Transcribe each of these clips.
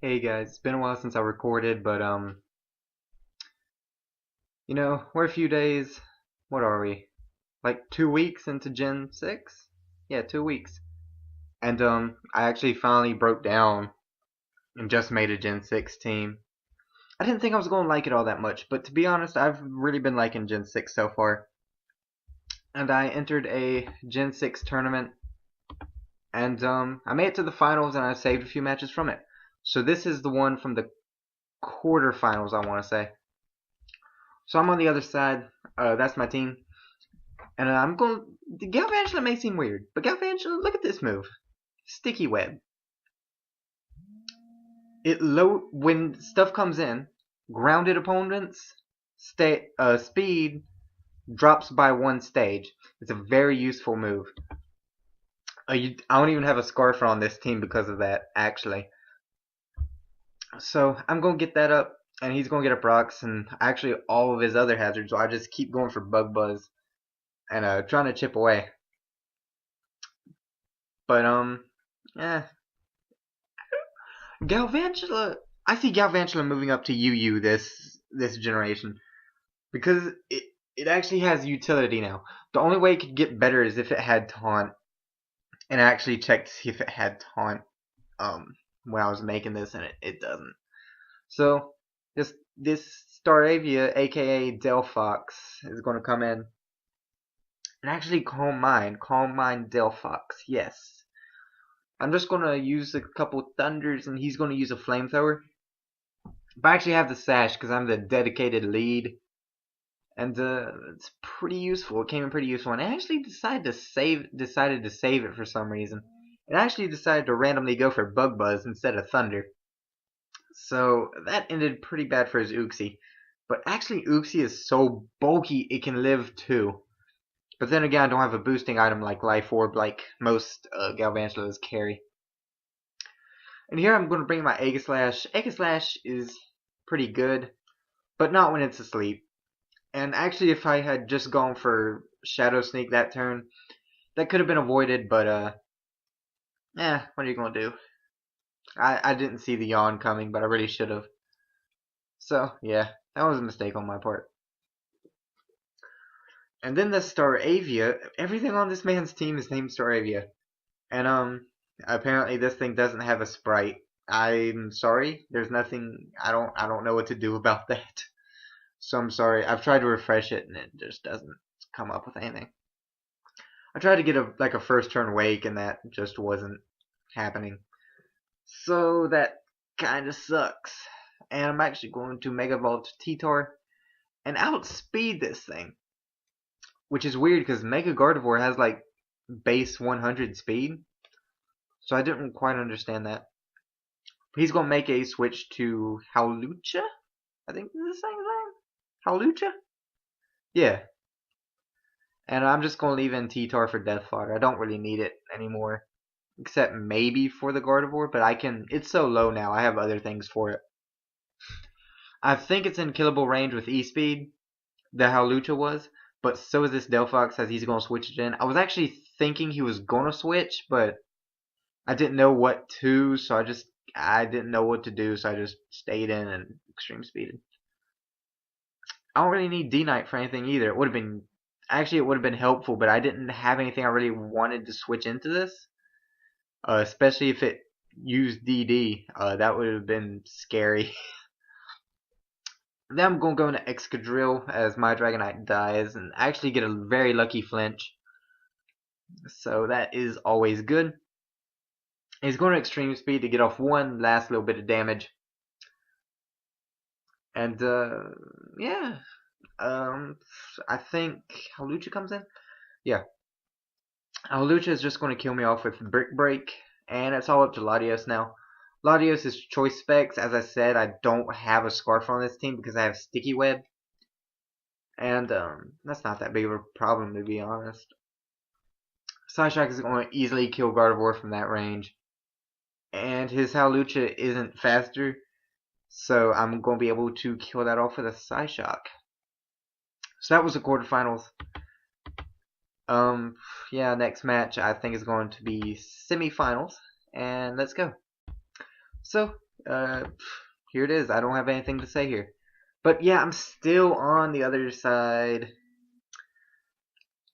Hey guys, it's been a while since I recorded, but we're a few days. What are we? Like 2 weeks into Gen 6? Yeah, 2 weeks. And I actually finally broke down and just made a Gen 6 team. I didn't think I was going to like it all that much, but to be honest, I've really been liking Gen 6 so far. And I entered a Gen 6 tournament, and I made it to the finals, and I saved a few matches from it. So this is the one from the quarterfinals, I want to say. So I'm on the other side. That's my team. And I'm going. Galvantula may seem weird, but Galvantula, look at this move. Sticky web. When stuff comes in, grounded opponents speed drops by 1 stage. It's a very useful move. I don't even have a scarf on this team because of that, actually. So I'm gonna get that up, and he's gonna get up rocks, and actually all of his other hazards. So I just keep going for bug buzz and trying to chip away. But yeah, Galvantula. I see Galvantula moving up to UU this generation because it actually has utility now. The only way it could get better is if it had taunt, and I actually checked to see if it had taunt when I was making this, and it doesn't. So this Staravia, aka Delphox, is going to come in and actually Calm Mind Delphox. Yes. I'm just going to use a couple thunders, and he's going to use a flamethrower. But I actually have the sash because I'm the dedicated lead, and it's pretty useful. It came in pretty useful, and I actually decided to save it for some reason. It actually decided to randomly go for Bug Buzz instead of Thunder. So that ended pretty bad for his Uxie. But actually, Uxie is so bulky it can live too. But then again, I don't have a boosting item like Life Orb like most Galvantulas carry. And here I'm going to bring my Aegislash. Aegislash is pretty good, but not when it's asleep. And actually, if I had just gone for Shadow Sneak that turn, that could have been avoided, but what are you going to do? I didn't see the yawn coming, but I really should have. So, yeah, that was a mistake on my part. And then the Staravia, everything on this man's team is named Staravia. And apparently this thing doesn't have a sprite. I'm sorry. There's nothing. I don't know what to do about that. So I'm sorry. I've tried to refresh it and it just doesn't come up with anything. I tried to get a first turn wake and that just wasn't happening. So that kind of sucks. And I'm actually going to Mega Vault Titor and outspeed this thing. Which is weird because Mega Gardevoir has like base 100 speed. So I didn't quite understand that. He's going to make a switch to Hawlucha? I think this is the same name? Hawlucha? Yeah. And I'm just going to leave in T-Tar for Death Fodder. I don't really need it anymore. Except maybe for the Gardevoir, but it's so low now, I have other things for it. I think it's in killable range with E-Speed, the Hawlucha was, but so is this Delphox as he's going to switch it in. I was actually thinking he was going to switch, but I didn't know what to, so I didn't know what to do, so I just stayed in and extreme speeded. I don't really need D-Knight for anything either. It would have been helpful, but I didn't have anything I really wanted to switch into this. Especially if it used DD, that would have been scary. Then I'm going to go into Excadrill as my Dragonite dies and actually get a very lucky flinch. So that is always good. He's going to extreme speed to get off one last little bit of damage. And yeah. I think Hawlucha comes in. Yeah. Hawlucha is just going to kill me off with Brick Break. And it's all up to Latios now. Latios is choice specs. As I said, I don't have a Scarf on this team because I have Sticky Web. And that's not that big of a problem, to be honest. Psyshock is going to easily kill Gardevoir from that range. And his Hawlucha isn't faster. So I'm going to be able to kill that off with a Psyshock. So that was the quarterfinals. Yeah, next match I think is going to be semifinals. And let's go. So, here it is. I don't have anything to say here. But yeah, I'm still on the other side.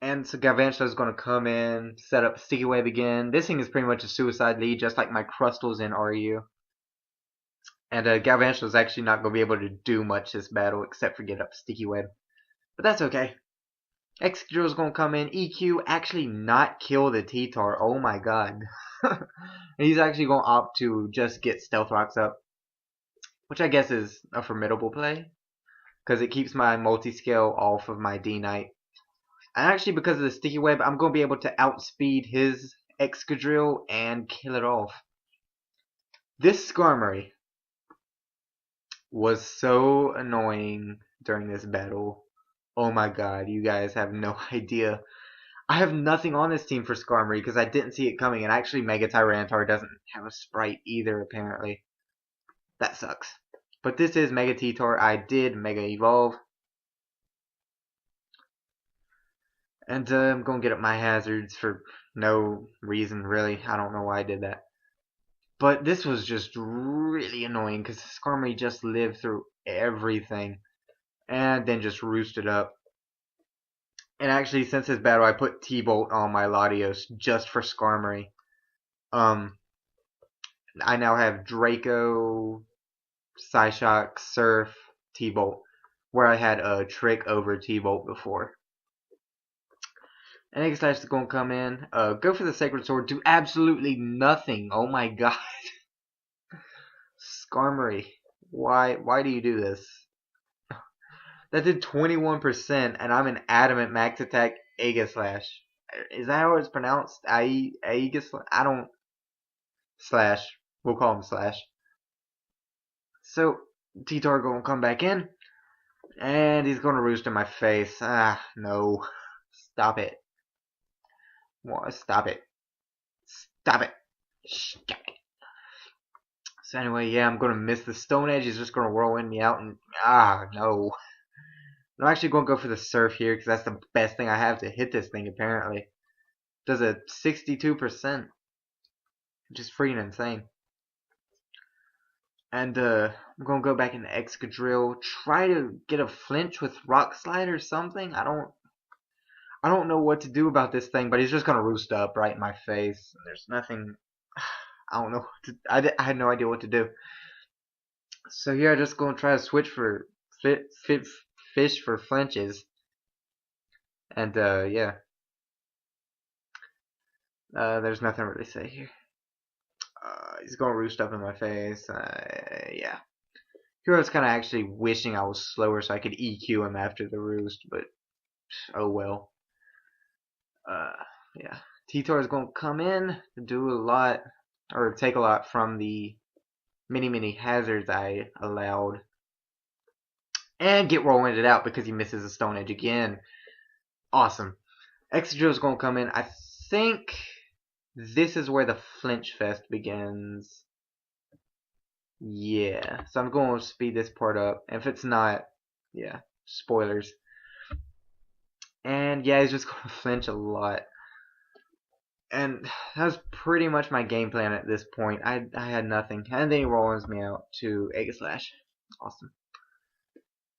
And so Galvantula's going to come in, set up Sticky Web again. This thing is pretty much a suicide lead, just like my Crustals in RU. And Galvantula's actually not going to be able to do much this battle, except for get up Sticky Web. But that's okay. Excadrill's going to come in, EQ, actually not kill the T-Tar. Oh my god. He's actually going to opt to just get Stealth Rocks up, which I guess is a formidable play, because it keeps my multi-scale off of my D-Knight. And actually, because of the Sticky Web, I'm going to be able to outspeed his Excadrill and kill it off. This Skarmory was so annoying during this battle. Oh my god, you guys have no idea. I have nothing on this team for Skarmory because I didn't see it coming. And actually, Mega Tyranitar doesn't have a sprite either, apparently. That sucks. But this is Mega T-Tar. I did Mega Evolve. And I'm going to get up my hazards for no reason, really. I don't know why I did that. But this was just really annoying because Skarmory just lived through everything. And then just roosted up. And actually, since this battle, I put T-Bolt on my Latios just for Skarmory. I now have Draco, Psyshock, Surf, T-Bolt, where I had a Trick over T-Bolt before. And X-Slash is going to come in, go for the Sacred Sword, do absolutely nothing. Oh my god. Skarmory, why do you do this? That did 21%, and I'm an adamant max attack Aegislash. Is that how it's pronounced? Aegislash? I don't... Slash. We'll call him Slash. So, T-Tar gonna come back in, and he's gonna roost in my face. Ah, no. Stop it. Stop it. Stop it. Stop it. So anyway, yeah, I'm gonna miss the Stone Edge. He's just gonna whirlwind me out, and no. I'm actually gonna go for the Surf here because that's the best thing I have to hit this thing. Apparently, does a 62%, which is freaking insane. And I'm gonna go back into Excadrill, try to get a flinch with Rock Slide or something. I don't know what to do about this thing, but he's just gonna roost up right in my face. There's nothing. I don't know. I had no idea what to do. So here I'm just gonna try to switch for fish for flinches. And yeah. There's nothing really to say here. He's gonna roost up in my face. Yeah. Here I was kind of actually wishing I was slower so I could EQ him after the roost, but oh well. Yeah. T-Tar is gonna come in, do a lot, or take a lot from the many hazards I allowed, and get whirlwinded out because he misses a Stone Edge again. Awesome. Excadrill is gonna come in. I think this is where the flinch fest begins. Yeah, so I'm going to speed this part up. If it's not, yeah, spoilers. And yeah, he's just going to flinch a lot. And that was pretty much my game plan at this point. I had nothing. And then he rolls me out to Aegislash. Awesome.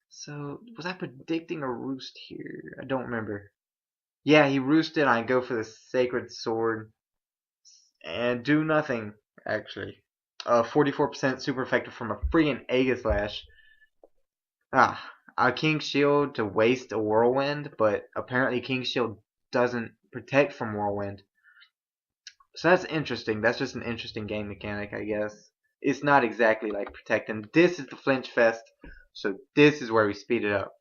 So, was I predicting a roost here? I don't remember. Yeah, he roosted. I go for the Sacred Sword. And do nothing, actually. 44% super effective from a freaking Aegislash. A King's Shield to waste a Whirlwind, but apparently King's Shield doesn't protect from Whirlwind. So that's interesting. That's just an interesting game mechanic, I guess. It's not exactly like protecting. This is the flinch fest, so this is where we speed it up.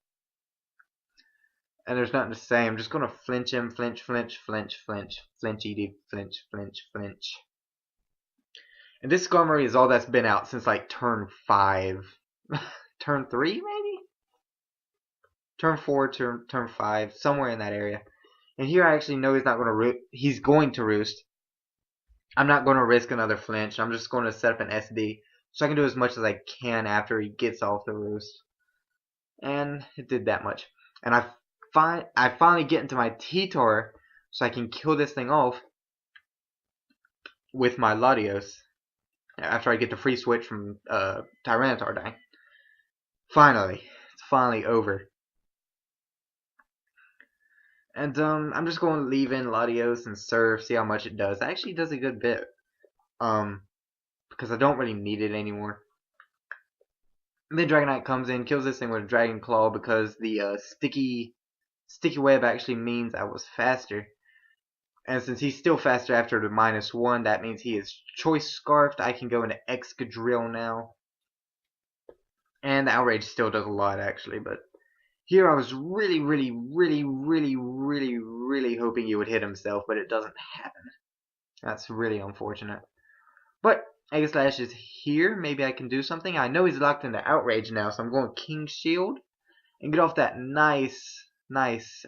And there's nothing to say. I'm just going to flinch him, flinch, flinch, flinch, flinch, flinch, ED, flinch, flinch, flinch. And this Skarmory is all that's been out since like turn 5. Turn 3, maybe? Turn 4, turn 5, somewhere in that area. And here I actually know he's not going to roost. He's going to roost. I'm not going to risk another flinch. I'm just going to set up an SD so I can do as much as I can after he gets off the roost. And it did that much. And I finally get into my T-Tar so I can kill this thing off with my Latios. after I get the free switch from Tyranitar dying. Finally, it's finally over. And I'm just going to leave in Latios and Surf, see how much it does. It actually does a good bit. Because I don't really need it anymore. And then Dragonite comes in, kills this thing with a Dragon Claw because the sticky web actually means I was faster. And since he's still faster after the -1, that means he is Choice Scarfed. I can go into Excadrill now. And the Outrage still does a lot actually, but here I was really hoping he would hit himself, but it doesn't happen. That's really unfortunate. But Aegislash is here. Maybe I can do something. I know he's locked into Outrage now, so I'm going King Shield and get off that nice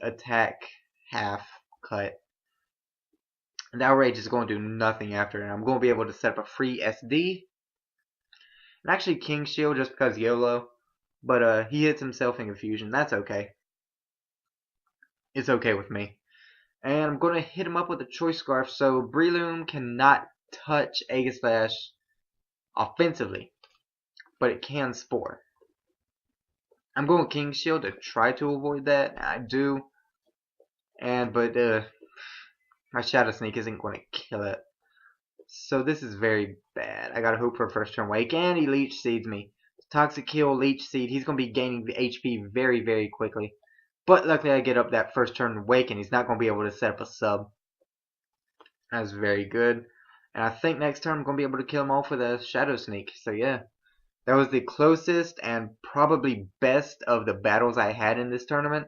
attack half cut. And Outrage is going to do nothing after, and I'm going to be able to set up a free SD. And actually King Shield just because YOLO. But he hits himself in Confusion. That's okay. It's okay with me. And I'm going to hit him up with a Choice Scarf, so Breloom cannot touch Aegislash offensively, but it can Spore. I'm going King Shield to try to avoid that. I do. But my Shadow Sneak isn't going to kill it. So this is very bad. I gotta hope for a first turn wake, and he Leech Seeds me. Toxic Kill, Leech Seed. He's going to be gaining the HP very quickly. But luckily I get up that first turn wake, and he's not going to be able to set up a sub. That's very good. And I think next turn I'm going to be able to kill him off with a Shadow Sneak. So yeah. That was the closest and probably best of the battles I had in this tournament.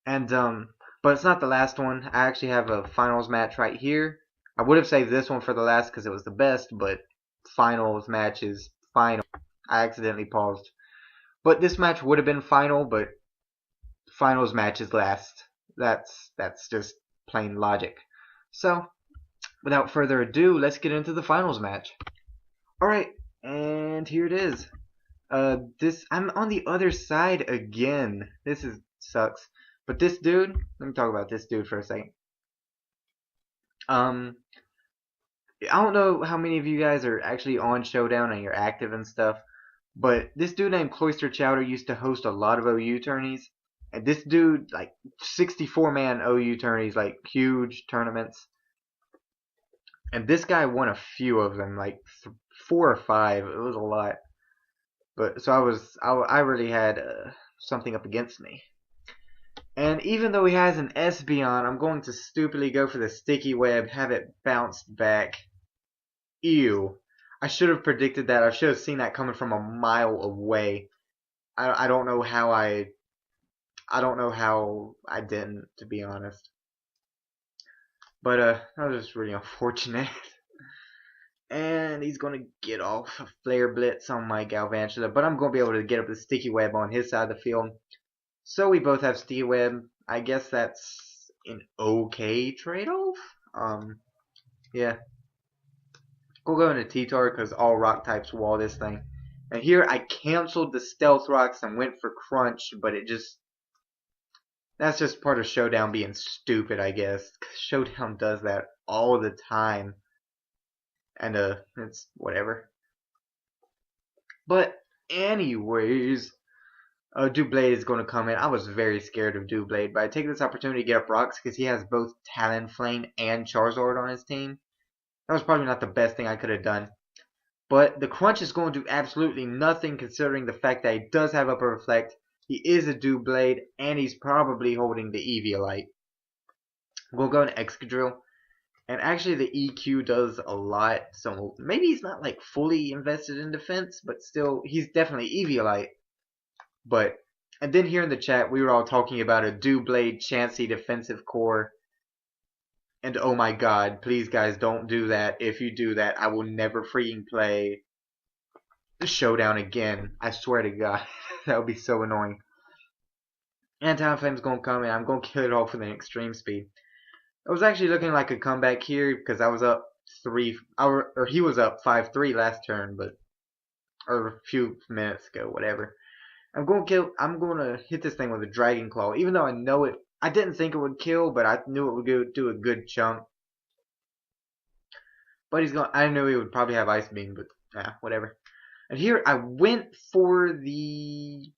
And but it's not the last one. I actually have a finals match right here. I would have saved this one for the last because it was the best, but finals match is final. I accidentally paused. But this match would have been final, but finals match is last. That's just plain logic. So, without further ado, let's get into the finals match. Alright, and here it is. I'm on the other side again. This sucks. But this dude, let me talk about this dude for a second. I don't know how many of you guys are actually on Showdown and you're active and stuff, but this dude named Cloister Chowder used to host a lot of OU tourneys. And this dude, like 64-man OU tourneys, like huge tournaments. And this guy won a few of them, like 4 or 5. It was a lot. But so I really had something up against me. And even though he has an Espeon, I'm going to stupidly go for the Sticky Web, have it bounced back. Ew. I should have predicted that. I should have seen that coming from a mile away. I don't know how I didn't, to be honest. But that was just really unfortunate. And he's going to get off a Flare Blitz on my Galvantula, but I'm going to be able to get up the Sticky Web on his side of the field. So we both have Sticky Web. I guess that's an okay trade-off. Yeah. We'll go into T-Tar because all rock types wall this thing. And here I canceled the Stealth Rocks and went for Crunch, but that's just part of Showdown being stupid, I guess. Showdown does that all the time. And it's whatever. But anyways, Doublade is going to come in. I was very scared of Doublade, but I take this opportunity to get up rocks because he has both Talonflame and Charizard on his team. That was probably not the best thing I could have done. But the Crunch is going to do absolutely nothing considering the fact that he does have Upper Reflect. He is a Doublade, and he's probably holding the Eviolite. We'll go into Excadrill. And actually the EQ does a lot, so maybe he's not like fully invested in defense, but still, he's definitely Eviolite. And then here in the chat, we were all talking about a Doublade Chansey defensive core. And oh my god, please guys, don't do that. If you do that, I will never freaking play Showdown again. I swear to god, that would be so annoying. And Talonflame's going to come in. I'm going to kill it off with an extreme speed. I was actually looking like a comeback here because I was up he was up 5-3 last turn, or a few minutes ago, whatever. I'm going to hit this thing with a Dragon Claw, even though I know it. I didn't think it would kill, but I knew it would do a good chunk. But he's going. I knew he would probably have Ice Beam, but whatever. And here I went for the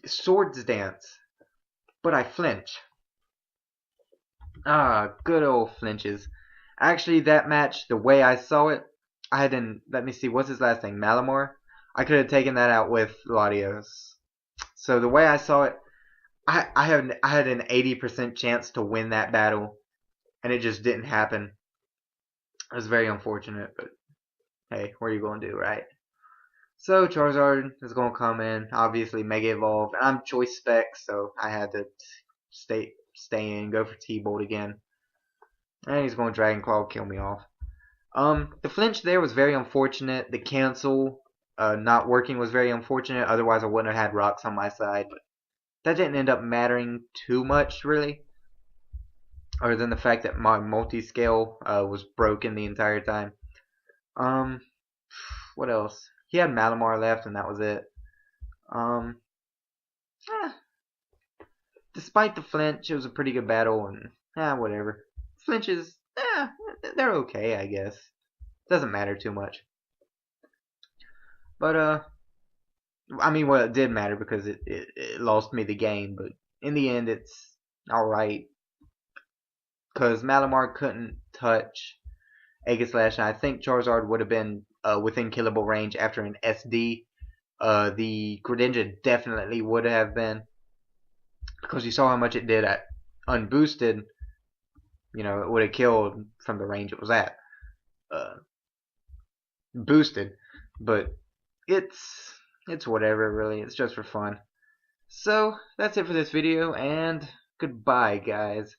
Swords Dance, but I flinch. Good old flinches. Actually, that match, the way I saw it, I didn't. Let me see. What's his last name? Malamar. I could have taken that out with Latios. So the way I saw it, I had an 80% chance to win that battle, and it just didn't happen. It was very unfortunate, but hey, what are you going to do, right? So Charizard is going to come in, obviously Mega Evolve, and I'm Choice Spec, so I had to stay in, go for T-Bolt again. And he's going to Dragon Claw, kill me off. The flinch there was very unfortunate. The cancel not working was very unfortunate. Otherwise, I wouldn't have had rocks on my side. But that didn't end up mattering too much, really. Other than the fact that my multi-scale was broken the entire time. What else? He had Malamar left, and that was it. Eh, despite the flinch, it was a pretty good battle, and whatever. Flinches, they're okay, I guess. Doesn't matter too much. But I mean, well, it did matter because it lost me the game, but in the end, it's alright. Because Malamar couldn't touch Aegislash, and I think Charizard would have been within killable range after an SD. The Greninja definitely would have been, because you saw how much it did at unboosted. You know, it would have killed from the range it was at. Boosted, but it's whatever, really. It's just for fun. So that's it for this video, and goodbye, guys.